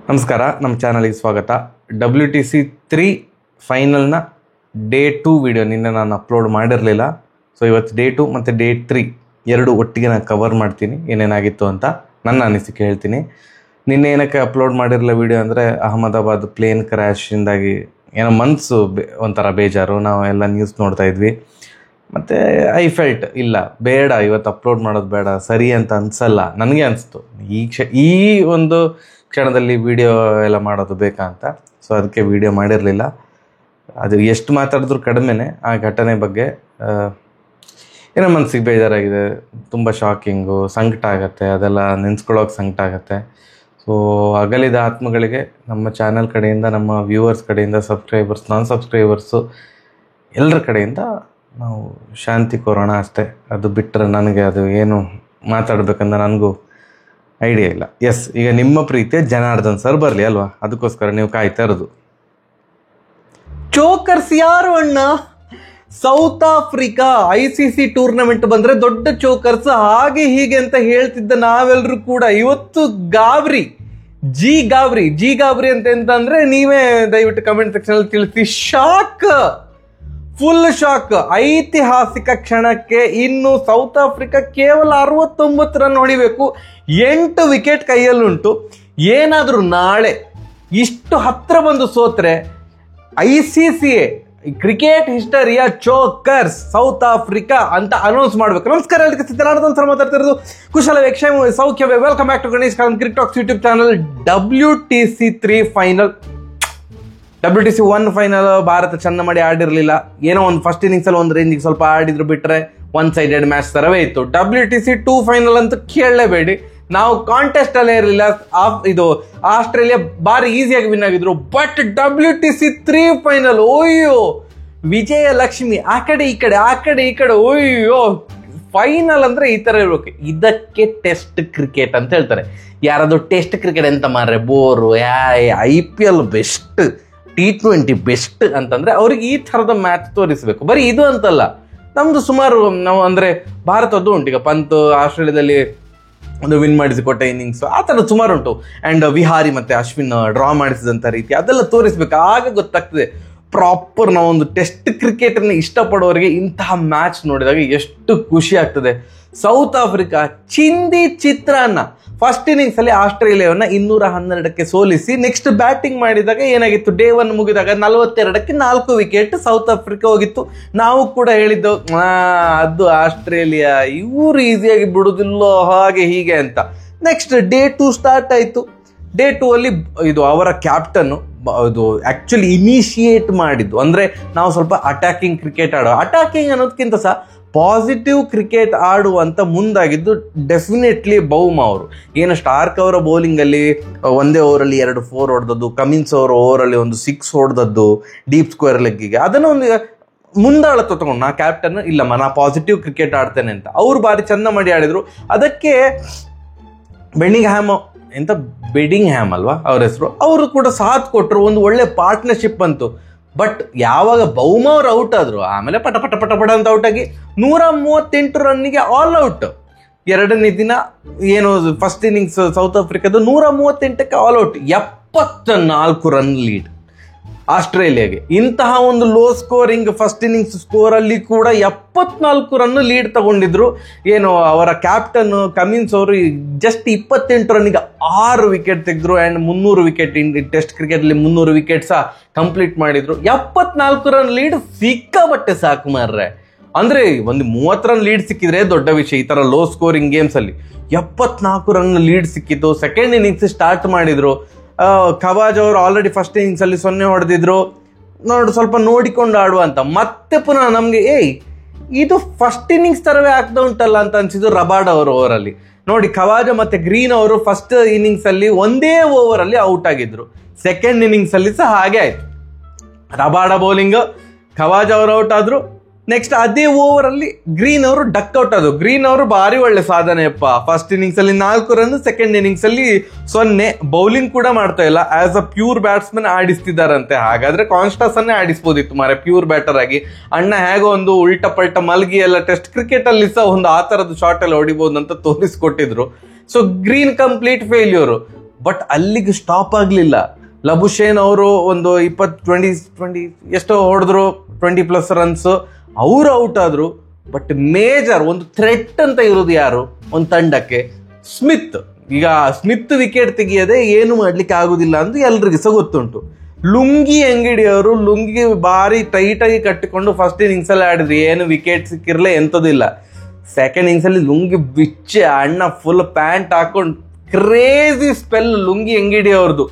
ನಮಸ್ಕಾರ, ನಮ್ಮ ಚಾನಲ್ಗೆ ಸ್ವಾಗತ. WTC3 ಫೈನಲ್ನ ಡೇ 2 ವಿಡಿಯೋ ನಿನ್ನೆ ನಾನು ಅಪ್ಲೋಡ್ ಮಾಡಿರಲಿಲ್ಲ. ಸೊ ಇವತ್ತು ಡೇ 2 ಮತ್ತು ಡೇ 3 ಎರಡು ಒಟ್ಟಿಗೆ ನಾನು ಕವರ್ ಮಾಡ್ತೀನಿ. ಏನೇನಾಗಿತ್ತು ಅಂತ ನನ್ನ ಅನಿಸಿಕೆ ಹೇಳ್ತೀನಿ. ನಿನ್ನೆ ಏನಕ್ಕೆ ಅಪ್ಲೋಡ್ ಮಾಡಿರಲಿಲ್ಲ ವಿಡಿಯೋ ಅಂದರೆ ಅಹಮದಾಬಾದ್ ಪ್ಲೇನ್ ಕ್ರ್ಯಾಶಿಂದಾಗಿ ಏನೋ ಮನಸ್ಸು ಒಂಥರ ಬೇಜಾರು. ನಾವು ಎಲ್ಲ ನ್ಯೂಸ್ ನೋಡ್ತಾ ಇದ್ವಿ. ಮತ್ತು ಐ ಫೆಲ್ಟ್ ಇಲ್ಲ ಬೇಡ, ಇವತ್ತು ಅಪ್ಲೋಡ್ ಮಾಡೋದು ಬೇಡ, ಸರಿ ಅಂತ ಅನಿಸಲ್ಲ. ನನಗೆ ಅನಿಸ್ತು ಈ ಒಂದು ಕ್ಷಣದಲ್ಲಿ ವಿಡಿಯೋ ಎಲ್ಲ ಮಾಡೋದು ಬೇಕಾ ಅಂತ. ಸೊ ಅದಕ್ಕೆ ವಿಡಿಯೋ ಮಾಡಿರಲಿಲ್ಲ. ಅದು ಎಷ್ಟು ಮಾತಾಡಿದ್ರು ಕಡಿಮೆನೇ. ಆ ಘಟನೆ ಬಗ್ಗೆ ಏನೋ ಮನಸ್ಸಿಗೆ ಬೇಜಾರಾಗಿದೆ. ತುಂಬ ಶಾಕಿಂಗು, ಸಂಕಟ ಆಗುತ್ತೆ, ಅದೆಲ್ಲ ನೆನೆಸ್ಕೊಳ್ಳೋಕೆ ಸಂಕಟ ಆಗುತ್ತೆ. ಸೊ ಅಗಲಿದ ಆತ್ಮಗಳಿಗೆ ನಮ್ಮ ಚಾನಲ್ ಕಡೆಯಿಂದ, ನಮ್ಮ ವ್ಯೂವರ್ಸ್ ಕಡೆಯಿಂದ, ಸಬ್ಸ್ಕ್ರೈಬರ್ಸ್, ನಾನ್ ಸಬ್ಸ್ಕ್ರೈಬರ್ಸು ಎಲ್ಲರ ಕಡೆಯಿಂದ ನಾವು ಶಾಂತಿ ಕೋರೋಣ ಅಷ್ಟೇ. ಅದು ಬಿಟ್ಟರೆ ನನಗೆ ಅದು ಏನು ಮಾತಾಡಬೇಕಂತ ನನಗೂ ಐಡಿಯಾ ಇಲ್ಲ. ಎಸ್, ಈಗ ನಿಮ್ಮ ಪ್ರೀತಿಯ ಜನಾರ್ದನ್ ಸರ್ ಬರಲಿ ಅಲ್ವಾ, ಅದಕ್ಕೋಸ್ಕರ ನೀವು ಕಾಯ್ತಾ ಇರೋದು. ಚೋಕರ್ಸ್ ಯಾರು ಅಣ್ಣ? ಸೌತ್ ಆಫ್ರಿಕಾ ICC ಟೂರ್ನಮೆಂಟ್ ಬಂದ್ರೆ ದೊಡ್ಡ ಚೋಕರ್ಸ್ ಹಾಗೆ ಹೀಗೆ ಅಂತ ಹೇಳ್ತಿದ್ದ ನಾವೆಲ್ಲರೂ ಕೂಡ ಇವತ್ತು ಜಿ ಗಾಬ್ರಿ ಅಂತಂದ್ರೆ ನೀವೇ ದಯವಿಟ್ಟು ಕಮೆಂಟ್ ಸೆಕ್ಷನ್ ಅಲ್ಲಿ ತಿಳಿಸಿ. Full shock. ಐತಿಹಾಸಿಕ ಕ್ಷಣಕ್ಕೆ ಇನ್ನು ಸೌತ್ ಆಫ್ರಿಕಾ ಕೇವಲ 69 ರನ್ ಹೊಡಿಬೇಕು. 8 ವಿಕೆಟ್ ಕೈಯಲ್ಲುಂಟು. ಏನಾದರೂ ನಾಳೆ ಇಷ್ಟು ಹತ್ರ ಬಂದು ಸೋತ್ರೆ ICC ಕ್ರಿಕೆಟ್ ಹಿಸ್ಟರಿಯ ಚೋಕರ್ಸ್ ಸೌತ್ ಆಫ್ರಿಕಾ ಅಂತ ಅನೌನ್ಸ್ ಮಾಡಬೇಕು. ನಮಸ್ಕಾರ, ಅದಕ್ಕೆ ಸಿದ್ಧನಾರ್ದನ್ ಸರ್ ಮಾತಾಡ್ತಿರೋದು. ಕುಶಲವೇ, ಕ್ಷೇಮವೇ, ಸೌಖ್ಯವೇ? Welcome back to Ganesh column cricket talks YouTube channel. WTC3 final. WTC1 final Bharat ಚೆನ್ನ ಮಾಡಿ ಆಡಿರಲಿಲ್ಲ. ಏನೋ ಒಂದು ಫಸ್ಟ್ ಇನ್ನಿಂಗ್ಸ್ ಅಲ್ಲಿ ಒಂದು ರೇಂಜಿಗೆ ಸ್ವಲ್ಪ ಆಡಿದ್ರು, ಬಿಟ್ರೆ ಒನ್ ಸೈಡೆಡ್ ಮ್ಯಾಚ್ ತರವೇ ಇತ್ತು. WTC2 ಫೈನಲ್ ಅಂತೂ ಕೇಳಲೇಬೇಡಿ. ನಾವು ಕಾಂಟೆಸ್ಟ್ ಅಲ್ಲೇ ಇರಲಿಲ್ಲ. ಇದು ಆಸ್ಟ್ರೇಲಿಯಾ ಬಾರಿ ಈಸಿಯಾಗಿ ವಿನ್ ಆಗಿದ್ರು. ಬಟ್ WTC3 ಫೈನಲ್, ಓಯ್ಯೋ ವಿಜಯ ಲಕ್ಷ್ಮಿ, ಆ ಕಡೆ ಈ ಕಡೆ, ಓಯ್ಯೋ ಫೈನಲ್ ಅಂದ್ರೆ ಈ ತರ ಇರ್ಬೇಕು. ಇದಕ್ಕೆ ಟೆಸ್ಟ್ ಕ್ರಿಕೆಟ್ ಅಂತ ಹೇಳ್ತಾರೆ. ಯಾರಾದ್ರೂ ಟೆಸ್ಟ್ ಕ್ರಿಕೆಟ್ ಅಂತ ಮಾರ್ರೆ bore, IPL best, T20 best ಅಂತಂದ್ರೆ ಅವ್ರಿಗೆ ಈ ಥರದ ಮ್ಯಾಚ್ ತೋರಿಸ್ಬೇಕು. ಬರೀ ಇದು ಅಂತಲ್ಲ, ನಮ್ದು ಸುಮಾರು ನಾವು ಅಂದ್ರೆ ಭಾರತದ್ದು ಉಂಟು. ಈಗ ಪಂತ್ ಆಸ್ಟ್ರೇಲಿಯಾದಲ್ಲಿ ಒಂದು ವಿನ್ ಮಾಡಿಸಿಕೊಟ್ಟ ಇನ್ನಿಂಗ್ಸ್, ಆ ಥರ ಸುಮಾರು ಉಂಟು. ಆ್ಯಂಡ್ ವಿಹಾರಿ ಮತ್ತು ಅಶ್ವಿನ್ ಡ್ರಾ ಮಾಡಿಸಿದಂಥ ರೀತಿ ಅದೆಲ್ಲ ತೋರಿಸ್ಬೇಕು. ಆಗ ಗೊತ್ತಾಗ್ತದೆ ಪ್ರಾಪರ್ ನಾವೊಂದು ಟೆಸ್ಟ್ ಕ್ರಿಕೆಟನ್ನು ಇಷ್ಟಪಡೋರಿಗೆ ಇಂತಹ ಮ್ಯಾಚ್ ನೋಡಿದಾಗ ಎಷ್ಟು ಖುಷಿ ಆಗ್ತದೆ. ಸೌತ್ ಆಫ್ರಿಕಾ ಚಿಂದಿ ಚಿತ್ರಾನ್ನ ಫಸ್ಟ್ ಇನ್ನಿಂಗ್ಸ್ ಅಲ್ಲಿ ಆಸ್ಟ್ರೇಲಿಯಾವನ್ನ 212ಕ್ಕೆ ಸೋಲಿಸಿ ನೆಕ್ಸ್ಟ್ ಬ್ಯಾಟಿಂಗ್ ಮಾಡಿದಾಗ ಏನಾಗಿತ್ತು, ಡೇ 1 ಮುಗಿದಾಗ 42ಕ್ಕೆ 4 ವಿಕೆಟ್ ಸೌತ್ ಆಫ್ರಿಕಾ ಹೋಗಿತ್ತು. ನಾವು ಕೂಡ ಹೇಳಿದ್ದು ಅದು ಆಸ್ಟ್ರೇಲಿಯಾ ಇವರು ಈಸಿಯಾಗಿ ಬಿಡುದಿಲ್ಲೋ ಹಾಗೆ ಹೀಗೆ ಅಂತ. ನೆಕ್ಸ್ಟ್ ಡೇ 2 ಸ್ಟಾರ್ಟ್ ಆಯಿತು. ಡೇ 2 ಅಲ್ಲಿ ಇದು ಅವರ ಕ್ಯಾಪ್ಟನ್ ಇದು ಆಕ್ಚುಲಿ ಇನಿಷಿಯೇಟ್ ಮಾಡಿದ್ದು, ಅಂದ್ರೆ ನಾವು ಸ್ವಲ್ಪ ಅಟ್ಯಾಕಿಂಗ್ ಕ್ರಿಕೆಟ್ ಅಟ್ಯಾಕಿಂಗ್ ಅನ್ನೋದಕ್ಕಿಂತ ಸಹ ಪಾಸಿಟಿವ್ ಕ್ರಿಕೆಟ್ ಆಡುವಂತ ಮುಂದಾಗಿದ್ದು ಡೆಫಿನೆಟ್ಲಿ ಬೌಮಾ ಅವರು. ಏನು ಸ್ಟಾರ್ಕ್ ಅವರ ಬೌಲಿಂಗಲ್ಲಿ ಒಂದೇ ಓವರಲ್ಲಿ 2 4 ಹೊಡೆದದ್ದು, ಕಮಿನ್ಸ್ ಅವರ ಓವರಲ್ಲಿ ಒಂದು 6 ಹೊಡೆದದ್ದು ಡೀಪ್ ಸ್ಕ್ವೇರ್ ಲೆಗ್ಗಿಗೆ, ಅದನ್ನು ಒಂದು ಮುಂದಾಳತ್ವ ತಗೊಂಡು ನಾ ಕ್ಯಾಪ್ಟನ್ ಇಲ್ಲಮ್ಮ ನಾ ಪಾಸಿಟಿವ್ ಕ್ರಿಕೆಟ್ ಆಡ್ತೇನೆ ಅಂತ ಅವ್ರು ಬಾರಿ ಚಂದ ಮಾಡಿ ಆಡಿದ್ರು. ಅದಕ್ಕೆ ಬೆಡಿಂಗ್ ಹ್ಯಾಮ್ ಅಲ್ವಾ ಅವ್ರ ಹೆಸರು, ಅವರು ಕೂಡ ಸಾಥ್ ಕೊಟ್ಟರು. ಒಂದು ಒಳ್ಳೆ ಪಾರ್ಟ್ನರ್ಶಿಪ್ ಬಂತು. ಬಟ್ ಯಾವಾಗ ಬೌಮಾ ಅವ್ರು ಔಟ್ ಆದ್ರು, ಆಮೇಲೆ ಪಟ ಅಂತ ಔಟ್ ಆಗಿ 138 ರನ್ನಿಗೆ ಆಲ್ ಔಟ್. ಎರಡನೇ ದಿನ ಏನು ಫಸ್ಟ್ ಇನ್ನಿಂಗ್ಸ್ ಸೌತ್ ಆಫ್ರಿಕಾದ 138ಕ್ಕೆ ಆಲ್ ಔಟ್. 74 ರನ್ ಲೀಡ್ ಆಸ್ಟ್ರೇಲಿಯಾಗೆ. ಇಂತಹ ಒಂದು low scoring first innings score ಅಲ್ಲಿ ಕೂಡ 74 ರನ್ ಲೀಡ್ ತಗೊಂಡಿದ್ರು. ಏನು ಅವರ ಕ್ಯಾಪ್ಟನ್ ಕಮಿನ್ಸ್ ಅವರು ಜಸ್ಟ್ 28 ರನ್ನಿಗೆ 6 ವಿಕೆಟ್ ತೆಗೆದ್ರು. ಆ್ಯಂಡ್ 300 ವಿಕೆಟ್ ಟೆಸ್ಟ್ ಕ್ರಿಕೆಟ್ಲಿ 300 ವಿಕೆಟ್ ಸಹ ಕಂಪ್ಲೀಟ್ ಮಾಡಿದ್ರು. 74 ರನ್ ಲೀಡ್ ಸಿಕ್ಕಾಬಟ್ಟೆ ಸಾಕು ಮಾರ್ರೆ. ಅಂದ್ರೆ ಒಂದು 30 ರನ್ ಲೀಡ್ ಸಿಕ್ಕಿದ್ರೆ ದೊಡ್ಡ ವಿಷಯ ಈ ತರ ಲೋ ಸ್ಕೋರಿಂಗ್ ಗೇಮ್ಸ್ ಅಲ್ಲಿ. 74 ರನ್ ಲೀಡ್ ಸಿಕ್ಕಿತ್ತು. ಸೆಕೆಂಡ್ ಇನ್ನಿಂಗ್ಸ್ ಸ್ಟಾರ್ಟ್ ಮಾಡಿದ್ರು. ಖವಾಜ್ ಅವರು ಆಲ್ರೆಡಿ ಫಸ್ಟ್ ಇನ್ನಿಂಗ್ಸ್ ಅಲ್ಲಿ 0 ಹೊಡೆದಿದ್ರು. ಸ್ವಲ್ಪ ನೋಡಿಕೊಂಡು ಆಡುವ ಅಂತ ಮತ್ತೆ ಪುನಃ ನಮ್ಗೆ ಇದು ಫಸ್ಟ್ ಇನ್ನಿಂಗ್ಸ್ ತರವೇ ಆಗ್ತಾ ಉಂಟಲ್ಲ ಅಂತ ಅನ್ಸಿದ್ದು ರಬಾಡ ಅವರು ಓವರಲ್ಲಿ. ನೋಡಿ, ಖವಾಜ ಮತ್ತೆ ಗ್ರೀನ್ ಅವರು ಫಸ್ಟ್ ಇನ್ನಿಂಗ್ಸ್ ಅಲ್ಲಿ ಒಂದೇ ಓವರ್ ಅಲ್ಲಿ ಔಟ್ ಆಗಿದ್ರು. ಸೆಕೆಂಡ್ ಇನ್ನಿಂಗ್ಸ್ ಅಲ್ಲಿ ಸಹ ಹಾಗೆ ಆಯ್ತು. ರಬಾಡ ಬೌಲಿಂಗ್, ಖವಾಜ್ ಅವರು ಔಟ್ ಆದ್ರು. ನೆಕ್ಸ್ಟ್ ಅದೇ ಓವರ್ ಅಲ್ಲಿ ಗ್ರೀನ್ ಅವರು ಡಕ್ ಔಟ್ ಆದ್ರು. ಗ್ರೀನ್ ಅವರು ಭಾರಿ ಒಳ್ಳೆ ಸಾಧನೆಯಪ್ಪ. ಫಸ್ಟ್ ಇನ್ನಿಂಗ್ಸ್ ಅಲ್ಲಿ 4 ರನ್, ಸೆಕೆಂಡ್ ಇನ್ನಿಂಗ್ಸ್ ಅಲ್ಲಿ 0. ಬೌಲಿಂಗ್ ಕೂಡ ಮಾಡ್ತಾ ಇಲ್ಲ, ಆಸ್ ಅ ಪ್ಯೂರ್ ಬ್ಯಾಟ್ಸ್ಮನ್ ಆಡಿಸ್ತಿದ್ದಾರಂತೆ. ಹಾಗಾದ್ರೆ ಕಾನ್ಸ್ಟಾಸ್ ಅನ್ನೇ ಆಡಿಸ್ಬೋದಿತ್ತು ಮಾರೆ ಪ್ಯೂರ್ ಬ್ಯಾಟರ್ ಆಗಿ. ಅಣ್ಣ ಹೇಗೋ ಒಂದು ಉಲ್ಟ ಪಲ್ಟ ಮಲ್ಗಿ ಎಲ್ಲ ಟೆಸ್ಟ್ ಕ್ರಿಕೆಟ್ ಅಲ್ಲಿ ಸಹ ಒಂದು ಆ ತರದ ಶಾಟ್ ಎಲ್ಲ ಹೊಡಿಬಹುದು ಅಂತ ತೋರಿಸ್ಕೊಟ್ಟಿದ್ರು. So green complete failure. But ಅಲ್ಲಿಗೆ ಸ್ಟಾಪ್ ಆಗಲಿಲ್ಲ. ಲಬುಶೇನ್ ಅವರು ಒಂದು 20 ಎಷ್ಟೋ ಹೊಡೆದ್ರು, 20+ ರನ್ಸ್, ಅವರು ಔಟ್ ಆದ್ರು. ಬಟ್ ಮೇಜರ್ ಒಂದು ಥ್ರೆಟ್ ಅಂತ ಇರೋದು ಯಾರು ಒಂದು ತಂಡಕ್ಕೆ? ಸ್ಮಿತ್. ಈಗ ಸ್ಮಿತ್ ವಿಕೆಟ್ ತೆಗಿಯದೆ ಏನು ಮಾಡ್ಲಿಕ್ಕೆ ಆಗುದಿಲ್ಲ ಅಂತ ಎಲ್ರಿಗೂ ಸಹ ಗೊತ್ತುಂಟು. ಲುಂಗಿ ಅಂಗಡಿ ಅವರು ಲುಂಗಿ ಭಾರಿ ಟೈಟಾಗಿ ಕಟ್ಟಿಕೊಂಡು ಫಸ್ಟ್ ಇನ್ನಿಂಗ್ಸ್ ಅಲ್ಲಿ ಆಡಿದ್ರು, ಏನು ವಿಕೆಟ್ ಸಿಕ್ಕಿರ್ಲೇ ಎಂಥದಿಲ್ಲ. ಸೆಕೆಂಡ್ ಇನ್ನಿಂಗ್ಸ್ ಅಲ್ಲಿ ಲುಂಗಿ ಬಿಚ್ಚೆ ಅಣ್ಣ ಫುಲ್ ಪ್ಯಾಂಟ್ ಹಾಕೊಂಡು ಕ್ರೇಜಿ ಸ್ಪೆಲ್ ಲುಂಗಿ ಅಂಗಡಿ ಅವ್ರದ್ದು.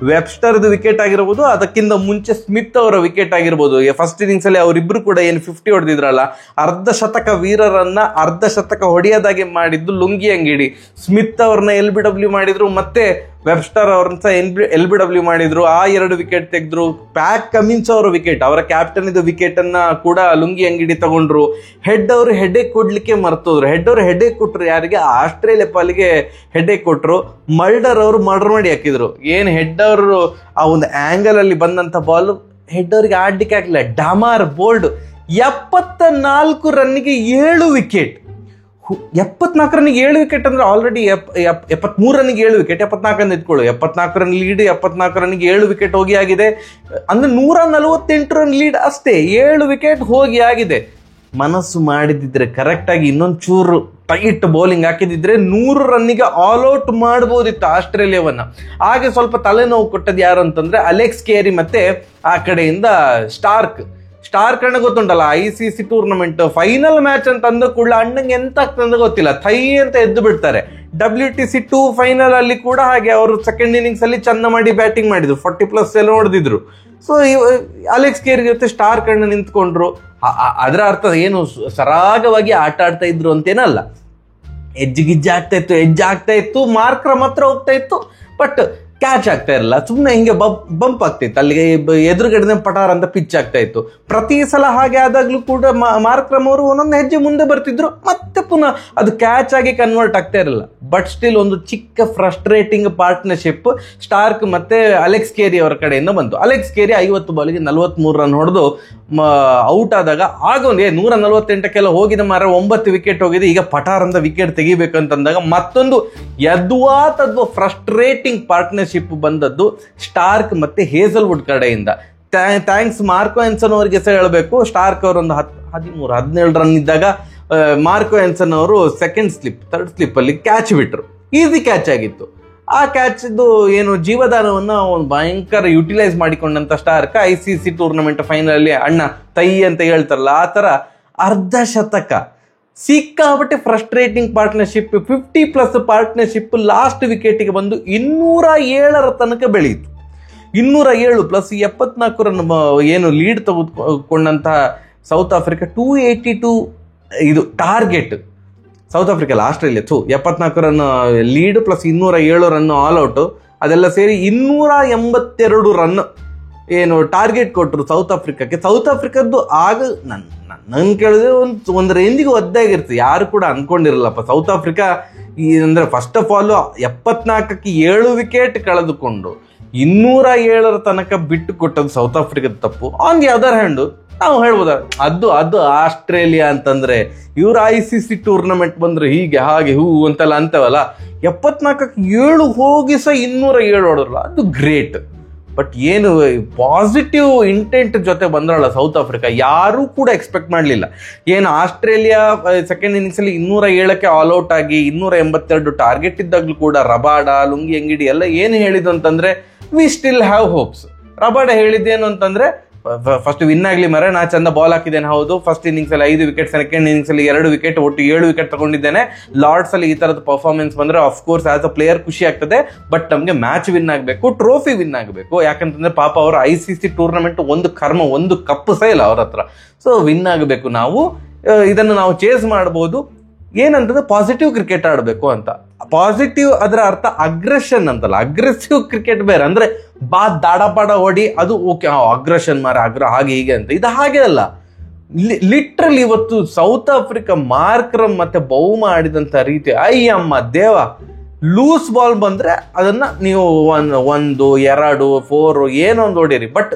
ವೆಬ್ಸ್ಟರ್ದು ವಿಕೆಟ್ ಆಗಿರ್ಬೋದು, ಅದಕ್ಕಿಂತ ಮುಂಚೆ ಸ್ಮಿತ್ ಅವರ ವಿಕೆಟ್ ಆಗಿರ್ಬೋದು. ಫಸ್ಟ್ ಇನ್ನಿಂಗ್ಸ್ ಅಲ್ಲಿ ಅವರಿಬ್ರು ಕೂಡ ಏನು 50 ಹೊಡೆದಿದ್ರಲ್ಲ, ಅರ್ಧಶತಕ ವೀರರನ್ನ ಅರ್ಧಶತಕ ಹೊಡೆಯೋದಾಗೆ ಮಾಡಿದ್ದು ಲುಂಗಿ ಅಂಗಡಿ. ಸ್ಮಿತ್ ಅವ್ರನ್ನ LBW ಮಾಡಿದ್ರು, ಮತ್ತೆ ವೆಬ್ಸ್ಟರ್ ಅವ್ರನ್ನ ಸಹ LBW ಮಾಡಿದ್ರು. ಆ 2 ವಿಕೆಟ್ ತೆಗೆದ್ರು. ಪ್ಯಾಟ್ ಕಮಿನ್ಸ್ ಅವರ ವಿಕೆಟ್, ಅವರ ಕ್ಯಾಪ್ಟನ್ ಇದು ವಿಕೆಟ್ ಅನ್ನ ಕೂಡ ಲುಂಗಿ ಅಂಗಡಿ ತಗೊಂಡ್ರು. ಹೆಡ್ ಅವರು ಹೆಡ್ಡೇಕ್ ಕೊಡ್ಲಿಕ್ಕೆ ಮರ್ತೋದ್ರು. ಹೆಡ್ ಅವರು ಹೆಡ್ಡೇಕ್ ಕೊಟ್ರು ಯಾರಿಗೆ? ಆಸ್ಟ್ರೇಲಿಯಾ ಪಾಲಿಗೆ ಹೆಡ್ಡೇಕ್ ಕೊಟ್ರು. ಮರ್ಡರ್ ಅವರು ಮರ್ಡರ್ ಮಾಡಿ ಹಾಕಿದ್ರು. ಏನ್ ಹೆಡ್ ಅವರು ಆ ಒಂದು ಆಂಗಲ್ ಅಲ್ಲಿ ಬಂದಂತ ಬಾಲ್ ಹೆಡ್ ಅವರಿಗೆ ಆಡ್ಲಿಕ್ಕೆ ಆಗ್ಲಿಲ್ಲ. ಡಮಾರ್ ಬೋಲ್ಡ್ 74 ರನ್ನಿಗೆ 7 ವಿಕೆಟ್. 74 ರನ್ನಿಗೆ 7 ವಿಕೆಟ್ ಅಂದ್ರೆ ಆಲ್ರೆಡಿ 73 ರನ್ನಿಗೆ 7 ವಿಕೆಟ್, 74 ರನ್ ಇಟ್ಕೊಳ್ಳು. 74 ರನ್ ಲೀಡ್, 74 ರನ್ನಿಗೆ 7 ವಿಕೆಟ್ ಹೋಗಿ ಆಗಿದೆ. ಅಂದ್ರೆ 148 ರನ್ ಲೀಡ್ ಅಷ್ಟೇ, 7 ವಿಕೆಟ್ ಹೋಗಿ ಆಗಿದೆ. ಮನಸ್ಸು ಮಾಡಿದಿದ್ರೆ ಕರೆಕ್ಟ್ ಆಗಿ ಇನ್ನೊಂದು ಚೂರು ಟೈಟ್ ಬೌಲಿಂಗ್ ಹಾಕಿದಿದ್ರೆ 100 ರನ್ನಿಗೆ ಆಲ್ ಔಟ್ ಮಾಡಬಹುದಿತ್ತು ಆಸ್ಟ್ರೇಲಿಯಾವನ್ನ. ಹಾಗೆ ಸ್ವಲ್ಪ ತಲೆನೋವು ಕೊಟ್ಟದ್ದು ಯಾರು ಅಂತಂದ್ರೆ ಅಲೆಕ್ಸ್ ಕೇರಿ ಮತ್ತೆ ಆ ಕಡೆಯಿಂದ ಸ್ಟಾರ್ಕ್ ಅಣ್ಣ ಗೊತ್ತುಂಟಲ್ಲ, ICC ಟೂರ್ನಮೆಂಟ್ ಫೈನಲ್ ಮ್ಯಾಚ್ ಅಂತ ಅಂದ ಕೂಡಲೇ ಅಣ್ಣಂಗೆ ಎಂತ ಆಗ್ತದೆ ಗೊತ್ತಿಲ್ಲ, ಥೈ ಅಂತ ಎದ್ದು ಬಿಡ್ತಾರೆ. WTC 2 ಫೈನಲ್ ಅಲ್ಲಿ ಕೂಡ ಹಾಗೆ ಅವರು ಸೆಕೆಂಡ್ ಇನ್ನಿಂಗ್ಸ್ ಅಲ್ಲಿ ಚಂದ ಮಾಡಿ ಬ್ಯಾಟಿಂಗ್ ಮಾಡಿದ್ರು, 40+ ಎಲ್ಲ ಹೊಡೆದಿದ್ರು. ಸೊ ಅಲೆಕ್ಸ್ ಕೇರಿ ಜೊತೆ ಸ್ಟಾರ್ಕ್ ಅಣ್ಣ ನಿಂತ್ಕೊಂಡ್ರು. ಅದರ ಅರ್ಥ ಏನು ಸರಾಗವಾಗಿ ಆಟ ಆಡ್ತಾ ಇದ್ರು ಅಂತೇನಲ್ಲ. ಎಜ್ಜೆ ಆಗ್ತಾ ಇತ್ತು, ಮಾರ್ಕ್ರಮ್ ಹತ್ರ ಹೋಗ್ತಾ ಇತ್ತು, ಬಟ್ ಕ್ಯಾಚ್ ಆಗ್ತಾ ಇರಲ್ಲ. ಸುಮ್ಮನೆ ಹಿಂಗೆ ಬಂಪ್ ಆಗ್ತಿತ್ತು, ಅಲ್ಲಿಗೆ ಎದುರುಗಡೆ ಪಟಾರ್ ಅಂತ ಪಿಚ್ ಆಗ್ತಾ ಇತ್ತು. ಪ್ರತಿ ಸಲ ಹಾಗೆ ಆದಾಗ್ಲೂ ಕೂಡ ಮಾರ್ಕ್ರಮ್ ಅವರು ಒಂದೊಂದು ಹೆಜ್ಜೆ ಮುಂದೆ ಬರ್ತಿದ್ರು, ಮತ್ತೆ ಪುನಃ ಅದು ಕ್ಯಾಚ್ ಆಗಿ ಕನ್ವರ್ಟ್ ಆಗ್ತಾ ಇರಲಿಲ್ಲ. ಬಟ್ ಸ್ಟಿಲ್ ಒಂದು ಚಿಕ್ಕ ಫ್ರಸ್ಟ್ರೇಟಿಂಗ್ ಪಾರ್ಟ್ನರ್ಶಿಪ್ ಸ್ಟಾರ್ಕ್ ಮತ್ತೆ ಅಲೆಕ್ಸ್ ಕೇರಿ ಅವರ ಕಡೆಯಿಂದ ಬಂತು. ಅಲೆಕ್ಸ್ ಕೇರಿ 50 ಬಾಲಿಗೆ 43 ರನ್ ಹೊಡೆದು ಔಟ್ ಆದಾಗ ಆಗ ಒಂದು 148ಕ್ಕೆಲ್ಲ ಹೋಗಿದ ಮಾರ 9 ವಿಕೆಟ್ ಹೋಗಿದೆ. ಈಗ ಪಟಾರ್ ಅಂತ ವಿಕೆಟ್ ತೆಗಿಬೇಕಂತಂದಾಗ ಮತ್ತೊಂದು ಯದ್ವಾ ಫ್ರಸ್ಟ್ರೇಟಿಂಗ್ ಪಾರ್ಟ್ನರ್ಶಿಪ್ ಬಂದದ್ದು ಸ್ಟಾರ್ಕ್ ಮತ್ತೆ ಹೇಸಲ್ವುಡ್ ಕಡೆಯಿಂದ. ಥ್ಯಾಂಕ್ಸ್ ಮಾರ್ಕೋ ಎನ್ಸನ್ ಅವರಿಗೆ ಸಹ ಹೇಳಬೇಕು. ಸ್ಟಾರ್ಕ್ ಅವರು ಒಂದು 13-17 ರನ್ ಇದ್ದಾಗ ಮಾರ್ಕೋ ಎನ್ಸನ್ ಅವರು ಥರ್ಡ್ ಸ್ಲಿಪ್ ಅಲ್ಲಿ ಕ್ಯಾಚ್ ಬಿಟ್ರು. ಈಸಿ ಕ್ಯಾಚ್ ಆಗಿತ್ತು. ಆ ಕ್ಯಾಚ್ ಏನು ಜೀವದಾನವನ್ನ ಒಂದು ಭಯಂಕರ ಯುಟಿಲೈಸ್ ಮಾಡಿಕೊಂಡಂತ ಸ್ಟಾರ್ಕ್ ICC ಟೂರ್ನಮೆಂಟ್ ಫೈನಲ್ ಅಲ್ಲಿ ಅಣ್ಣ ತೈ ಅಂತ ಹೇಳ್ತಾರಲ್ಲ, ಆ ತರ ಅರ್ಧಶತಕ, ಸಿಕ್ಕಾಪಟ್ಟೆ ಫ್ರಸ್ಟ್ರೇಟಿಂಗ್ ಪಾರ್ಟ್ನರ್ಶಿಪ್, 50+ ಪಾರ್ಟ್ನರ್ಶಿಪ್ ಲಾಸ್ಟ್ ವಿಕೆಟ್ಗೆ ಬಂದು 207 ತನಕ ಬೆಳೆಯಿತು. 207 ಪ್ಲಸ್ 74 ರನ್ ಏನು ಲೀಡ್ ತೆಗೆದುಕೊಂಡಂತಹ ಸೌತ್ ಆಫ್ರಿಕಾ 282 ಇದು ಟಾರ್ಗೆಟ್. ಸೌತ್ ಆಫ್ರಿಕಾ ಅಲ್ಲ, Australia 74 run lead plus 207 run all out, ಅದೆಲ್ಲ ಸೇರಿ 282 ರನ್ ಏನು ಟಾರ್ಗೆಟ್ ಕೊಟ್ಟರು ಸೌತ್ ಆಫ್ರಿಕಾಕ್ಕೆ. ಸೌತ್ ಆಫ್ರಿಕಾದ್ದು ಆಗ ನನ್ ಕೇಳಿದ್ರೆ ಒಂದು ರೇಂಜಿಗೆ ಒದ್ದಾಗಿರ್ತದೆ. ಯಾರು ಕೂಡ ಅನ್ಕೊಂಡಿರಲ್ಲಪ್ಪ ಸೌತ್ ಆಫ್ರಿಕಾ ಅಂದ್ರೆ ಫಸ್ಟ್ ಆಫ್ ಆಲ್ 74ಕ್ಕೆ 7 ವಿಕೆಟ್ ಕಳೆದುಕೊಂಡು 207 ತನಕ ಬಿಟ್ಟು ಕೊಟ್ಟದ್ದು ಸೌತ್ ಆಫ್ರಿಕಾದ ತಪ್ಪು. ಆನ್ ದಿ ಅದರ್ ಹ್ಯಾಂಡ್ ನಾವು ಹೇಳ್ಬೋದ ಅದು ಆಸ್ಟ್ರೇಲಿಯಾ ಅಂತಂದ್ರೆ ಇವ್ರು ICC ಟೂರ್ನಮೆಂಟ್ ಬಂದ್ರೆ ಹೀಗೆ ಹಾಗೆ ಹೂ ಅಂತೆಲ್ಲ ಅಂತವಲ್ಲ, 74ಕ್ಕೆ 7 ಹೋಗಿ ಸಹ 207 ಹೊಡೋರಲ್ಲ, ಅದು ಗ್ರೇಟ್. ಬಟ್ ಏನು ಪಾಸಿಟಿವ್ ಇಂಟೆಂಟ್ ಜೊತೆ ಬಂದ್ರಲ್ಲ ಸೌತ್ ಆಫ್ರಿಕಾ, ಯಾರೂ ಕೂಡ ಎಕ್ಸ್ಪೆಕ್ಟ್ ಮಾಡಲಿಲ್ಲ. ಏನು ಆಸ್ಟ್ರೇಲಿಯಾ ಸೆಕೆಂಡ್ ಇನ್ನಿಂಗ್ಸ್ ಅಲ್ಲಿ 207ಕ್ಕೆ ಆಲ್ ಔಟ್ ಆಗಿ 282 ಟಾರ್ಗೆಟ್ ಇದ್ದಾಗ್ಲೂ ಕೂಡ ರಬಾಡ, ಲುಂಗಿ ಅಂಗಡಿ ಎಲ್ಲ ಏನು ಹೇಳಿದ್ದು ಅಂತಂದ್ರೆ we still have hopes. Rabada ಹೇಳಿದ್ದೇನು ಅಂತಂದ್ರೆ ಫಸ್ಟ್ ವಿನ್ ಆಗ್ಲಿ ಮರ, ನಾ ಚಂದ ಬಾಲ್ ಹಾಕಿದ್ದೇನೆ, ಹೌದು ಫಸ್ಟ್ ಇನ್ನಿಂಗ್ಸ್ ಅಲ್ಲಿ 5 ವಿಕೆಟ್, ಸೆಕೆಂಡ್ ಇನ್ನಿಂಗ್ಸ್ ಅಲ್ಲಿ 2 ವಿಕೆಟ್, ಒಟ್ಟು 7 ವಿಕೆಟ್ ತಗೊಂಡಿದ್ದೇನೆ. ಲಾರ್ಡ್ಸ್ ಅಲ್ಲಿ ಈ ತರದ ಪರ್ಫಾರ್ಮೆನ್ಸ್ ಬಂದ್ರೆ ಅಫ್ಕೋರ್ಸ್ ಆಸ್ ಅ ಪ್ಲೇಯರ್ ಖುಷಿ ಆಗ್ತದೆ, ಬಟ್ ನಮ್ಗೆ ಮ್ಯಾಚ್ ವಿನ್ ಆಗಬೇಕು, ಟ್ರೋಫಿ ವಿನ್ ಆಗಬೇಕು. ಯಾಕಂತಂದ್ರೆ ಪಾಪ ಅವರು ICC ಟೂರ್ನಮೆಂಟ್ ಒಂದು ಕರ್ಮ, ಒಂದು ಕಪ್ ಸಹ ಇಲ್ಲ ಅವ್ರ ಹತ್ರ. ಸೊ ವಿನ್ ಆಗಬೇಕು, ನಾವು ಇದನ್ನು ನಾವು ಚೇಸ್ ಮಾಡಬಹುದು. ಏನಂತಂದ್ರೆ ಪಾಸಿಟಿವ್ ಕ್ರಿಕೆಟ್ ಆಡಬೇಕು ಅಂತ. ಪಾಸಿಟಿವ್ ಅದರ ಅರ್ಥ ಅಗ್ರೆಷನ್ ಅಂತಲ್ಲ, ಅಗ್ರೆಸಿವ್ ಕ್ರಿಕೆಟ್ ಬೇರೆ. ಅಂದ್ರೆ ದಾಡಪಾಡ ಹೊಡಿ, ಅದು ಓಕೆ, ಅಗ್ರೆಷನ್ ಹಾಗೆ ಹೀಗೆ ಅಂತ. ಇದು ಹಾಗೆ ಅಲ್ಲ. ಲಿಟ್ರಲಿ ಇವತ್ತು ಸೌತ್ ಆಫ್ರಿಕಾ ಮಾರ್ಕ್ರಮ್ ಮತ್ತೆ ಬೌಮ ಆಡಿದಂತ ರೀತಿ, ಅಯ್ಯಮ್ಮ ದೇವ, ಲೂಸ್ ಬಾಲ್ ಬಂದ್ರೆ ಅದನ್ನ ನೀವು 1, 2, 4 ಏನೊಂದು ಹೊಡೀರಿ, ಬಟ್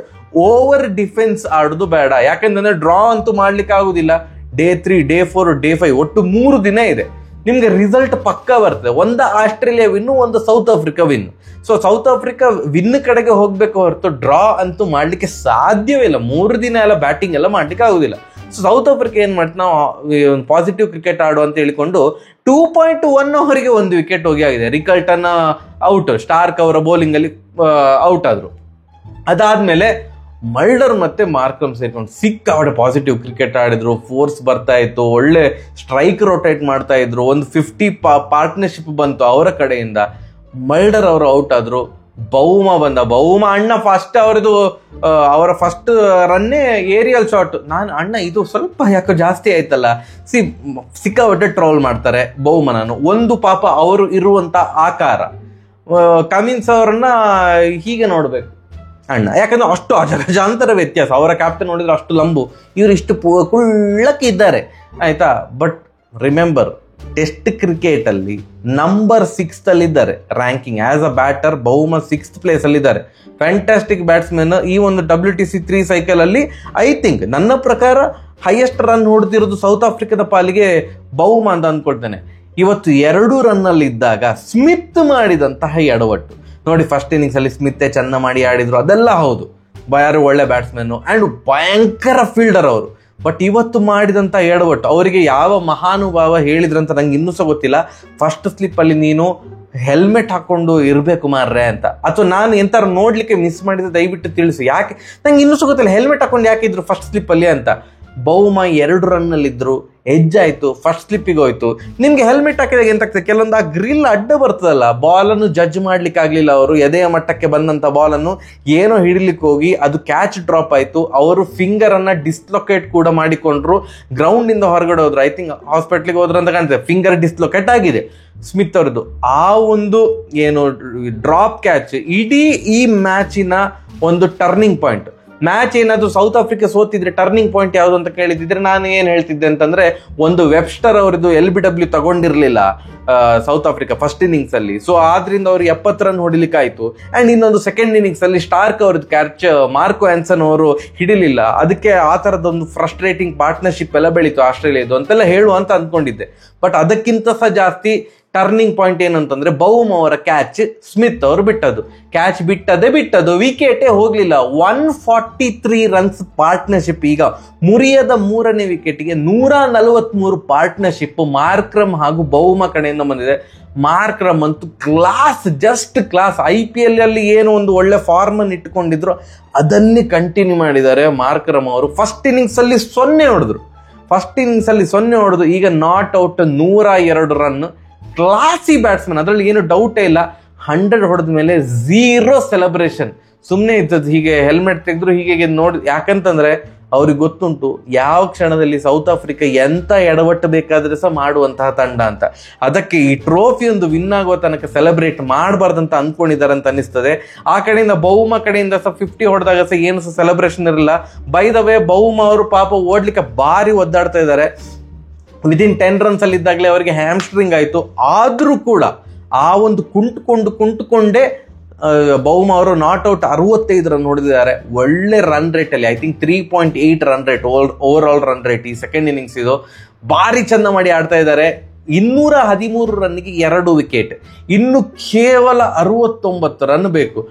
ಓವರ್ ಡಿಫೆನ್ಸ್ ಆಡೋದು ಬೇಡ. ಯಾಕಂತಂದ್ರೆ ಡ್ರಾ ಅಂತೂ ಮಾಡ್ಲಿಕ್ಕೆ ಆಗುದಿಲ್ಲ. Day 3, Day 4, Day 5 ಒಟ್ಟು 3 ದಿನ ಇದೆ. ನಿಮ್ಗೆ ರಿಸಲ್ಟ್ ಪಕ್ಕ ಬರ್ತದೆ. ಒಂದು ಆಸ್ಟ್ರೇಲಿಯಾ ವಿನ್ನು, ಒಂದು South Africa win. So south Africa win ಕಡೆಗೆ ಹೋಗ್ಬೇಕು ಹೊರತು ಡ್ರಾ ಅಂತೂ ಮಾಡ್ಲಿಕ್ಕೆ ಸಾಧ್ಯವೇ ಇಲ್ಲ. 3 ದಿನ ಎಲ್ಲ ಬ್ಯಾಟಿಂಗ್ ಎಲ್ಲ ಮಾಡ್ಲಿಕ್ಕೆ ಆಗುದಿಲ್ಲ. ಸೊ ಸೌತ್ ಆಫ್ರಿಕಾ ಏನ್ ಮಾಡ್ತು, ನಾವು ಪಾಸಿಟಿವ್ ಕ್ರಿಕೆಟ್ ಆಡು ಅಂತ ಹೇಳಿಕೊಂಡು 2.1 ಓವರಿಗೆ 1 ವಿಕೆಟ್ ಹೋಗಿ ಆಗಿದೆ. ರಿಕಲ್ಟನ್ ಔಟ್, ಸ್ಟಾರ್ಕ್ ಅವರ ಬೌಲಿಂಗ್ ಅಲ್ಲಿ ಔಟ್ ಆದ್ರು. ಅದಾದ್ಮೇಲೆ ಮಲ್ಡರ್ ಮತ್ತೆ ಮಾರ್ಕಮ್ ಸೇರ್ಕೊಂಡು ಸಿಕ್ಕಾಪಟ್ಟೆ ಪಾಸಿಟಿವ್ ಕ್ರಿಕೆಟ್ ಆಡಿದ್ರು. ಫೋರ್ಸ್ ಬರ್ತಾ ಇತ್ತು, ಒಳ್ಳೆ ಸ್ಟ್ರೈಕ್ ರೊಟೇಟ್ ಮಾಡ್ತಾ ಇದ್ರು. ಒಂದು 50 ಪಾರ್ಟ್ನರ್ಶಿಪ್ ಬಂತು ಅವರ ಕಡೆಯಿಂದ. ಮಲ್ಡರ್ ಅವರು ಔಟ್ ಆದ್ರು. ಬೌಮ ಬಂದ. ಬೌಮ ಅಣ್ಣ ಫಸ್ಟ್ ಅವರ ಫಸ್ಟ್ ರನ್ನೇ ಏರಿಯಲ್ ಶಾಟ್. ನಾನು ಅಣ್ಣ ಇದು ಸ್ವಲ್ಪ ಯಾಕೋ ಜಾಸ್ತಿ ಆಯ್ತಲ್ಲ, ಸಿಕ್ಕಾಪಟ್ಟೆ ಟ್ರೋಲ್ ಮಾಡ್ತಾರೆ ಬೌಮನನ್ನು. ಒಂದು ಪಾಪ ಅವರು ಇರುವಂತ ಆಕಾರ, ಕಮಿನ್ಸ್ ಅವರನ್ನ ಹೀಗೆ ನೋಡ್ಬೇಕು ಅಣ್ಣ, ಯಾಕಂದ್ರೆ ಅಷ್ಟು ಅಜಗಜಾಂತರ ವ್ಯತ್ಯಾಸ. ಅವರ ಕ್ಯಾಪ್ಟನ್ ನೋಡಿದ್ರೆ ಅಷ್ಟು ಲಂಬು, ಇವರು ಇಷ್ಟು ಕುಳ್ಳಕ್ಕೆ ಇದ್ದಾರೆ, ಆಯ್ತಾ. ಬಟ್ ರಿಮೆಂಬರ್, ಟೆಸ್ಟ್ ಕ್ರಿಕೆಟ್ ಅಲ್ಲಿ ನಂಬರ್ 6 ಅಲ್ಲಿದ್ದಾರೆ ranking as a batter. Bavuma 6th place ಅಲ್ಲಿ ಇದ್ದಾರೆ. Fantastic batsman. ಈ ಒಂದು WTC 3 ಸೈಕಲ್ ಅಲ್ಲಿ ಐ ಥಿಂಕ್ ನನ್ನ ಪ್ರಕಾರ ಹೈಯೆಸ್ಟ್ ರನ್ ಹೊಡೆದಿರೋದು ಸೌತ್ ಆಫ್ರಿಕಾದ ಪಾಲಿಗೆ ಬೌಮ ಅಂತ ಅಂದ್ಕೊಳ್ತೇನೆ. ಇವತ್ತು 2 ರನ್ ಅಲ್ಲಿ ಇದ್ದಾಗ ಸ್ಮಿತ್ ಮಾಡಿದಂತಹ ಎಡವಟ್ಟು ನೋಡಿ. ಫಸ್ಟ್ ಇನ್ನಿಂಗ್ಸ್ ಅಲ್ಲಿ ಸ್ಮಿತ್ ಚೆನ್ನ ಮಾಡಿ ಆಡಿದ್ರು, ಅದೆಲ್ಲ ಹೌದು. ಯಾರು ಒಳ್ಳೆ ಬ್ಯಾಟ್ಸ್ಮನ್ ಅಂಡ್ ಭಯಂಕರ ಫೀಲ್ಡರ್ ಅವರು. ಬಟ್ ಇವತ್ತು ಮಾಡಿದಂತ ಎಡವಟ್ಟು ಅವರಿಗೆ ಯಾವ ಮಹಾನುಭಾವ ಹೇಳಿದ್ರಂತ ನಂಗೆ ಇನ್ನೂ ಸಹ ಗೊತ್ತಿಲ್ಲ. ಫಸ್ಟ್ ಸ್ಲಿಪ್ ಅಲ್ಲಿ ನೀನು ಹೆಲ್ಮೆಟ್ ಹಾಕೊಂಡು ಇರ್ಬೇಕು ಮಾರ್ರೆ ಅಂತ, ಅಥವಾ ನಾನು ಎಂತಾರು ನೋಡ್ಲಿಕ್ಕೆ ಮಿಸ್ ಮಾಡಿದ್ರೆ ದಯವಿಟ್ಟು ತಿಳಿಸಿ. ಯಾಕೆ ನಂಗೆ ಇನ್ನೂ ಸಹ ಗೊತ್ತಿಲ್ಲ ಹೆಲ್ಮೆಟ್ ಹಾಕೊಂಡು ಯಾಕೆ ಇದ್ರು ಫಸ್ಟ್ ಸ್ಲಿಪ್ ಅಲ್ಲಿ ಅಂತ. ಬೌಮ 2 ರನ್ ಅಲ್ಲಿ ಇದ್ರು, ಎಡ್ಜ್ ಆಯ್ತು, ಫಸ್ಟ್ ಸ್ಲಿಪ್ಪಿಗೆ ಹೋಯ್ತು. ನಿಮ್ಗೆ ಹೆಲ್ಮೆಟ್ ಹಾಕಿದಾಗ ಎಂತಾಗ್ತದೆ, ಕೆಲವೊಂದು ಆ ಗ್ರಿಲ್ ಅಡ್ಡ ಬರ್ತದಲ್ಲ, ಬಾಲನ್ನು ಜಡ್ಜ್ ಮಾಡ್ಲಿಕ್ಕೆ ಆಗ್ಲಿಲ್ಲ ಅವರು. ಎದೆಯ ಮಟ್ಟಕ್ಕೆ ಬಂದಂತ ಬಾಲನ್ನು ಏನೋ ಹಿಡಿಲಿಕ್ಕೆ ಹೋಗಿ ಅದು ಕ್ಯಾಚ್ ಡ್ರಾಪ್ ಆಯ್ತು. ಅವರು ಫಿಂಗರ್ ಅನ್ನ ಡಿಸ್ಲೊಕೇಟ್ ಕೂಡ ಮಾಡಿಕೊಂಡ್ರು, ಗ್ರೌಂಡ್ ಇಂದ ಹೊರಗಡೆ ಹೋದ್ರು. ಐ ಥಿಂಕ್ ಹಾಸ್ಪಿಟ್ಲಿಗೆ ಹೋದ್ರು ಅಂತ ಕಾಣ್ತದೆ. ಫಿಂಗರ್ ಡಿಸ್ಲೊಕೇಟ್ ಆಗಿದೆ ಸ್ಮಿತ್ ಅವ್ರದ್ದು. ಆ ಒಂದು ಏನು ಡ್ರಾಪ್ ಕ್ಯಾಚ್ ಇಡೀ ಈ ಮ್ಯಾಚಿನ ಒಂದು ಟರ್ನಿಂಗ್ ಪಾಯಿಂಟ್. ಮ್ಯಾಚ್ ಏನಾದ್ರು ಸೌತ್ ಆಫ್ರಿಕಾ ಸೋತಿದ್ರೆ ಟರ್ನಿಂಗ್ ಪಾಯಿಂಟ್ ಯಾವುದು ಅಂತ ಕೇಳಿದ್ರೆ ನಾನು ಏನ್ ಹೇಳ್ತಿದ್ದೆ ಅಂತಂದ್ರೆ, ಒಂದು ವೆಬ್ಸ್ಟರ್ ಅವರದ್ದು LBW ತಗೊಂಡಿರ್ಲಿಲ್ಲ ಸೌತ್ ಆಫ್ರಿಕಾ ಫಸ್ಟ್ ಇನ್ನಿಂಗ್ಸ್ ಅಲ್ಲಿ. ಸೊ ಆದ್ರಿಂದ ಅವ್ರಿಗೆ 70 ರನ್ ಹೊಡಿಲಿಕ್ಕೆ ಆಯ್ತು. ಅಂಡ್ ಇನ್ನೊಂದು ಸೆಕೆಂಡ್ ಇನ್ನಿಂಗ್ಸ್ ಅಲ್ಲಿ ಸ್ಟಾರ್ಕ್ ಅವ್ರದ್ದು ಕ್ಯಾಚ್ ಮಾರ್ಕೋ ಆನ್ಸನ್ ಅವರು ಹಿಡಿಲಿಲ್ಲ. ಅದಕ್ಕೆ ಆ ತರದೊಂದು ಫ್ರಸ್ಟ್ರೇಟಿಂಗ್ ಪಾರ್ಟ್ನರ್ಶಿಪ್ ಎಲ್ಲ ಬೆಳೀತು ಆಸ್ಟ್ರೇಲಿಯಾದು ಅಂತೆಲ್ಲ ಹೇಳುವ ಅಂತ ಅಂದ್ಕೊಂಡಿದ್ದೆ. ಬಟ್ ಅದಕ್ಕಿಂತ ಸಹ ಜಾಸ್ತಿ ಟರ್ನಿಂಗ್ ಪಾಯಿಂಟ್ ಏನಂತಂದ್ರೆ ಬೌಮ್ ಅವರ ಕ್ಯಾಚ್ ಸ್ಮಿತ್ ಅವರು ಬಿಟ್ಟದ್ದು. ಕ್ಯಾಚ್ ಬಿಟ್ಟದ್ದು ವಿಕೆಟೇ ಹೋಗ್ಲಿಲ್ಲ. 143 ರನ್ಸ್ ಪಾರ್ಟ್ನರ್ಶಿಪ್. ಈಗ ಮುರಿಯದ 3ನೇ ವಿಕೆಟ್ಗೆ 143 ಪಾರ್ಟ್ನರ್ಶಿಪ್ ಮಾರ್ಕ್ರಮ್ ಹಾಗೂ ಬೌಮ ಕಡೆಯಿಂದ ಬಂದಿದೆ. ಮಾರ್ಕ್ರಮ್ ಅಂತೂ ಕ್ಲಾಸ್, ಜಸ್ಟ್ ಕ್ಲಾಸ್. IPL ಅಲ್ಲಿ ಏನು ಒಂದು ಒಳ್ಳೆ ಫಾರ್ಮ್ ಅನ್ನು ಇಟ್ಟುಕೊಂಡಿದ್ರು ಅದನ್ನೇ ಕಂಟಿನ್ಯೂ ಮಾಡಿದ್ದಾರೆ ಮಾರ್ಕ್ರಮ್ ಅವರು. ಫಸ್ಟ್ ಇನ್ನಿಂಗ್ಸ್ ಅಲ್ಲಿ 0 ಹೊಡೆದ್ರು. ಈಗ not out 102 run. Classy batsman, ಅದರಲ್ಲಿ ಏನು ಡೌಟೇ ಇಲ್ಲ. 100 ಹೊಡೆದ ಮೇಲೆ 0 ಸೆಲೆಬ್ರೇಷನ್. ಸುಮ್ಮನೆ ಇದ್ದದ್ದು ಹೀಗೆ ಹೆಲ್ಮೆಟ್ ತೆಗೆದ್ರು ಹೀಗೆ ನೋಡಿ. ಯಾಕಂತಂದ್ರೆ ಅವ್ರಿಗೆ ಗೊತ್ತುಂಟು ಯಾವ ಕ್ಷಣದಲ್ಲಿ ಸೌತ್ ಆಫ್ರಿಕಾ ಎಂತ ಎಡವಟ್ಟು ಬೇಕಾದ್ರೆ ಸಹ ಮಾಡುವಂತಹ ತಂಡ ಅಂತ. ಅದಕ್ಕೆ ಈ ಟ್ರೋಫಿ ಒಂದು ವಿನ್ ಆಗುವ ತನಕ ಸೆಲೆಬ್ರೇಟ್ ಮಾಡಬಾರ್ದಂತ ಅಂದ್ಕೊಂಡಿದ್ದಾರೆ ಅಂತ ಅನಿಸ್ತದೆ. ಆ ಕಡೆಯಿಂದ ಬೌಮ ಕಡೆಯಿಂದ ಸಹ 50 ಹೊಡೆದಾಗ ಸಹ ಏನು ಸಹ ಸೆಲೆಬ್ರೇಷನ್ ಇರಲಿಲ್ಲ. ಬೈ ದ ವೇ ಬೌಮ ಅವರು ಪಾಪ ಓಡ್ಲಿಕ್ಕೆ ಭಾರಿ ಒದ್ದಾಡ್ತಾ ಇದ್ದಾರೆ. ವಿದಿನ್ 10 ರನ್ಸ್ ಅಲ್ಲಿ ಇದ್ದಾಗಲೇ ಅವರಿಗೆ ಹ್ಯಾಮ್ಸ್ಟ್ರಿಂಗ್ ಆಯ್ತು. ಆದ್ರೂ ಕೂಡ ಆ ಒಂದು ಕುಂಟುಕೊಂಡೇ ಬೌಮ ಅವರು ನಾಟ್ ಔಟ್ 65 ರನ್ ಹೊಡೆದಿದ್ದಾರೆ. ಒಳ್ಳೆ ರನ್ ರೇಟ್ ಅಲ್ಲಿ, I think 3.8 run rate over all run rate ಈ ಸೆಕೆಂಡ್ ಇನ್ನಿಂಗ್ಸ್. ಇದು ಭಾರಿ ಚಂದ ಮಾಡಿ ಆಡ್ತಾ ಇದ್ದಾರೆ. 213 ರನ್ಗೆ 2 ವಿಕೆಟ್. ಇನ್ನು ಕೇವಲ 69 ರನ್ ಬೇಕು.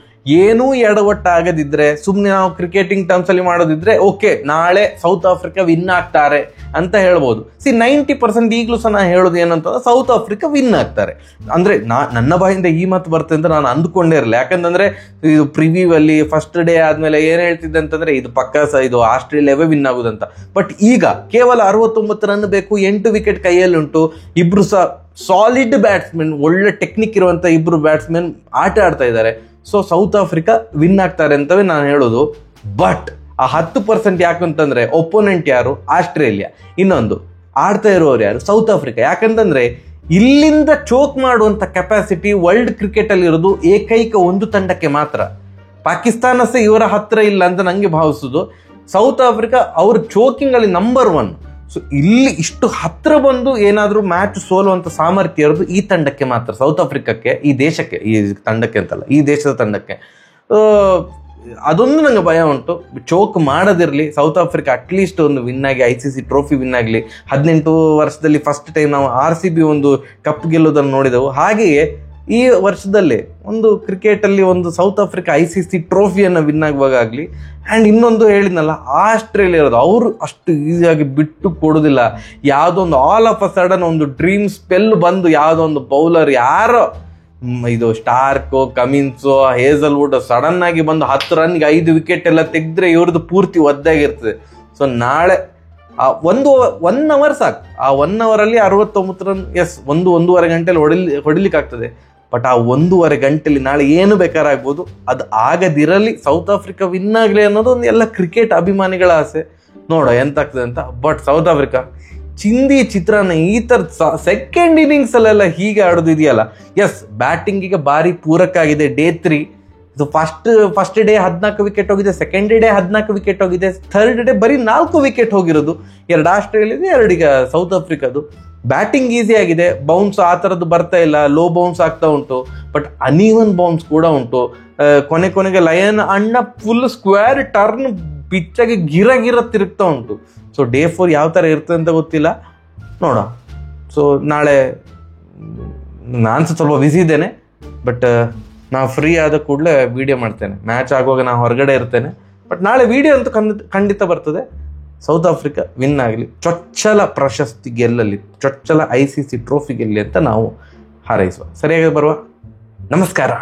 ಏನೂ ಎಡವಟ್ಟಾಗದಿದ್ರೆ, ಸುಮ್ಮನೆ ನಾವು ಕ್ರಿಕೆಟಿಂಗ್ ಟರ್ಮ್ಸ್ ಅಲ್ಲಿ ಮಾಡೋದಿದ್ರೆ ಓಕೆ, ನಾಳೆ ಸೌತ್ ಆಫ್ರಿಕಾ ವಿನ್ ಆಗ್ತಾರೆ ಅಂತ ಹೇಳ್ಬೋದು. 90% ಈಗಲೂ ಸಹ ನಾನು ಹೇಳೋದು ಏನಂತಂದ್ರೆ ಸೌತ್ ಆಫ್ರಿಕಾ ವಿನ್ ಆಗ್ತಾರೆ. ಅಂದ್ರೆ ನನ್ನ ಬಾಯಿಂದ ಈ ಮಾತು ಬರ್ತದೆ ಅಂತ ನಾನು ಅಂದ್ಕೊಂಡೇ ಇರಲಿಲ್ಲ. ಯಾಕಂತಂದ್ರೆ ಇದು ಪ್ರಿವ್ಯೂ ಅಲ್ಲಿ ಫಸ್ಟ್ ಡೇ ಆದ್ಮೇಲೆ ಏನ್ ಹೇಳ್ತಿದ್ದೆ ಅಂತಂದ್ರೆ ಇದು ಪಕ್ಕ ಇದು ಆಸ್ಟ್ರೇಲಿಯಾವೇ ವಿನ್ ಆಗುದಂತ. ಬಟ್ ಈಗ ಕೇವಲ 69 ರನ್ ಬೇಕು, 8 ವಿಕೆಟ್ ಕೈಯಲ್ಲಿ ಉಂಟು. ಇಬ್ರು ಸಹ ಸಾಲಿಡ್ ಬ್ಯಾಟ್ಸ್ಮನ್, ಒಳ್ಳೆ ಟೆಕ್ನಿಕ್ ಇರುವಂತ ಇಬ್ರು ಬ್ಯಾಟ್ಸ್ಮನ್ ಆಟ ಆಡ್ತಾ ಇದ್ದಾರೆ. ಸೊ ಸೌತ್ ಆಫ್ರಿಕಾ ವಿನ್ ಆಗ್ತಾರೆ ಅಂತವೇ ನಾನು ಹೇಳೋದು. ಬಟ್ ಆ 10% ಯಾಕಂತಂದ್ರೆ ಒಪೋನೆಂಟ್ ಯಾರು? ಆಸ್ಟ್ರೇಲಿಯಾ. ಇನ್ನೊಂದು ಆಡ್ತಾ ಇರೋರು ಯಾರು? South Africa. ಯಾಕಂತಂದ್ರೆ ಇಲ್ಲಿಂದ ಚೋಕ್ ಮಾಡುವಂತ ಕೆಪಾಸಿಟಿ ವರ್ಲ್ಡ್ ಕ್ರಿಕೆಟ್ ಅಲ್ಲಿ ಇರೋದು ಏಕೈಕ ಒಂದು ತಂಡಕ್ಕೆ ಮಾತ್ರ. ಪಾಕಿಸ್ತಾನ ಸಹ ಇವರ ಹತ್ರ ಇಲ್ಲ ಅಂತ ನಂಗೆ ಭಾವಿಸುದು. ಸೌತ್ ಆಫ್ರಿಕಾ ಅವ್ರ ಚೋಕಿಂಗ್ ಅಲ್ಲಿ ನಂಬರ್ 1. ಸೊ ಇಲ್ಲಿ ಇಷ್ಟು ಹತ್ರ ಬಂದು ಏನಾದ್ರೂ ಮ್ಯಾಚ್ ಸೋಲುವಂತ ಸಾಮರ್ಥ್ಯ ಇರೋದು ಈ ತಂಡಕ್ಕೆ ಮಾತ್ರ, ಸೌತ್ ಆಫ್ರಿಕಾಕ್ಕೆ, ಈ ದೇಶಕ್ಕೆ, ಈ ತಂಡಕ್ಕೆ ಅಂತಲ್ಲ, ಈ ದೇಶದ ತಂಡಕ್ಕೆ. ಅದೊಂದು ನಂಗೆ ಭಯ ಉಂಟು. ಚೋಕ್ ಮಾಡೋದಿರಲಿ, ಸೌತ್ ಆಫ್ರಿಕಾ ಅಟ್ಲೀಸ್ಟ್ ಒಂದು ವಿನ್ ಆಗಿ ICC ಟ್ರೋಫಿ ವಿನ್ ಆಗಲಿ. 18 ವರ್ಷದಲ್ಲಿ ಫಸ್ಟ್ ಟೈಮ್ ನಾವು RCB ಒಂದು ಕಪ್ ಗೆಲ್ಲೋದನ್ನು ನೋಡಿದೆವು. ಹಾಗೆಯೇ ಈ ವರ್ಷದಲ್ಲಿ ಒಂದು ಕ್ರಿಕೆಟಲ್ಲಿ ಒಂದು ಸೌತ್ ಆಫ್ರಿಕಾ ICC ಟ್ರೋಫಿಯನ್ನು ವಿನ್ ಆಗುವಾಗಲಿ. ಆ್ಯಂಡ್ ಇನ್ನೊಂದು ಹೇಳಿದ್ನಲ್ಲ, ಆಸ್ಟ್ರೇಲಿಯಾ ಇರೋದು ಅವರು ಅಷ್ಟು ಈಸಿಯಾಗಿ ಬಿಟ್ಟು ಕೊಡೋದಿಲ್ಲ. ಯಾವುದೋ ಒಂದು ಆಲ್ ಆಫ್ ಅ ಸಡನ್ ಒಂದು ಡ್ರೀಮ್ ಸ್ಪೆಲ್ ಬಂದು ಯಾವುದೋ ಒಂದು ಬೌಲರ್ ಯಾರೋ ಇದು ಸ್ಟಾರ್ಕೋ, ಕಮಿನ್ಸೋ, ಹೇಸಲ್ವುಡ್ ಸಡನ್ ಆಗಿ ಬಂದು 10 ರನ್ಗೆ 5 ವಿಕೆಟ್ ಎಲ್ಲ ತೆಗೆದ್ರೆ ಇವ್ರದ್ದು ಪೂರ್ತಿ ಒದ್ದಾಗಿರ್ತದೆ. ಸೊ ನಾಳೆ ಆ 1 ಅವರ್ ಸಾಕು. ಆ 1 ಅವರಲ್ಲಿ 69 ರನ್, ಎಸ್, 1-1.5 ಗಂಟೆಯಲ್ಲಿ ಹೊಡಿಲಿಕ್ಕೆ ಆಗ್ತದೆ. ಬಟ್ ಆ 1.5 ಗಂಟೆಯಲ್ಲಿ ನಾಳೆ ಏನು ಬೇಕಾರಾಗ್ಬೋದು. ಅದು ಆಗದಿರಲಿ, ಸೌತ್ ಆಫ್ರಿಕಾ ವಿನ್ ಆಗಲಿ ಅನ್ನೋದು ಒಂದು ಎಲ್ಲ ಕ್ರಿಕೆಟ್ ಅಭಿಮಾನಿಗಳ ಆಸೆ. ನೋಡೋ ಎಂತಾಗ್ತದೆ ಅಂತ. ಬಟ್ ಸೌತ್ ಆಫ್ರಿಕಾ ಚಿಂದಿ ಚಿತ್ರಾನ್ನ ಈ ಥರದ ಸೆಕೆಂಡ್ ಇನ್ನಿಂಗ್ಸ್ ಅಲ್ಲೆಲ್ಲ ಹೀಗೆ ಆಡೋದಿದೆಯಲ್ಲ, ಎಸ್, ಬ್ಯಾಟಿಂಗಿಗೆ ಭಾರಿ ಪೂರಕ ಆಗಿದೆ. ಡೇ 3 ಇದು ಫಸ್ಟ್ ಡೇ 14 ವಿಕೆಟ್ ಹೋಗಿದೆ, ಸೆಕೆಂಡ್ ಡೇ 14 ವಿಕೆಟ್ ಹೋಗಿದೆ, ಥರ್ಡ್ ಡೇ ಬರೀ 4 ವಿಕೆಟ್ ಹೋಗಿರೋದು. 2 ಆಸ್ಟ್ರೇಲಿಯಾದ, 2 ಈಗ ಸೌತ್ ಆಫ್ರಿಕಾದು. ಬ್ಯಾಟಿಂಗ್ ಈಸಿ ಆಗಿದೆ, ಬೌನ್ಸ್ ಆ ಥರದ್ದು ಬರ್ತಾ ಇಲ್ಲ, ಲೋ ಬೌನ್ಸ್ ಆಗ್ತಾ ಉಂಟು. ಬಟ್ ಅನ್ಈವನ್ ಬೌನ್ಸ್ ಕೂಡ ಉಂಟು. ಕೊನೆಗೆ ಲಯನ್ ಅಣ್ಣ ಫುಲ್ ಸ್ಕ್ವೇರ್ ಟರ್ನ್ ಪಿಚ್ಚಾಗಿ ಗಿರ ತಿರುಗ್ತಾ ಉಂಟು. ಸೊ ಡೇ 4 ಯಾವ ಥರ ಇರ್ತದೆ ಅಂತ ಗೊತ್ತಿಲ್ಲ, ನೋಡ. ಸೊ ನಾಳೆ ನಾನು ಸ್ವಲ್ಪ ಬ್ಯುಸಿ ಇದ್ದೇನೆ, ಬಟ್ ನಾವು ಫ್ರೀ ಆದ ಕೂಡಲೇ ವಿಡಿಯೋ ಮಾಡ್ತೇನೆ. ಮ್ಯಾಚ್ ಆಗುವಾಗ ನಾನು ಹೊರಗಡೆ ಇರ್ತೇನೆ. ಬಟ್ ನಾಳೆ ವಿಡಿಯೋ ಅಂತೂ ಖಂಡಿತ ಬರ್ತದೆ. ಸೌತ್ ಆಫ್ರಿಕಾ ವಿನ್ ಆಗಲಿ, ಚೊಚ್ಚಲ ಪ್ರಶಸ್ತಿ ಗೆಲ್ಲಲಿ, ಚೊಚ್ಚಲ ICC ಟ್ರೋಫಿ ಗೆಲ್ಲಲಿ ಅಂತ ನಾವು ಹಾರೈಸುವ. ಸರಿಯಾಗಿ ಬರುವ. ನಮಸ್ಕಾರ.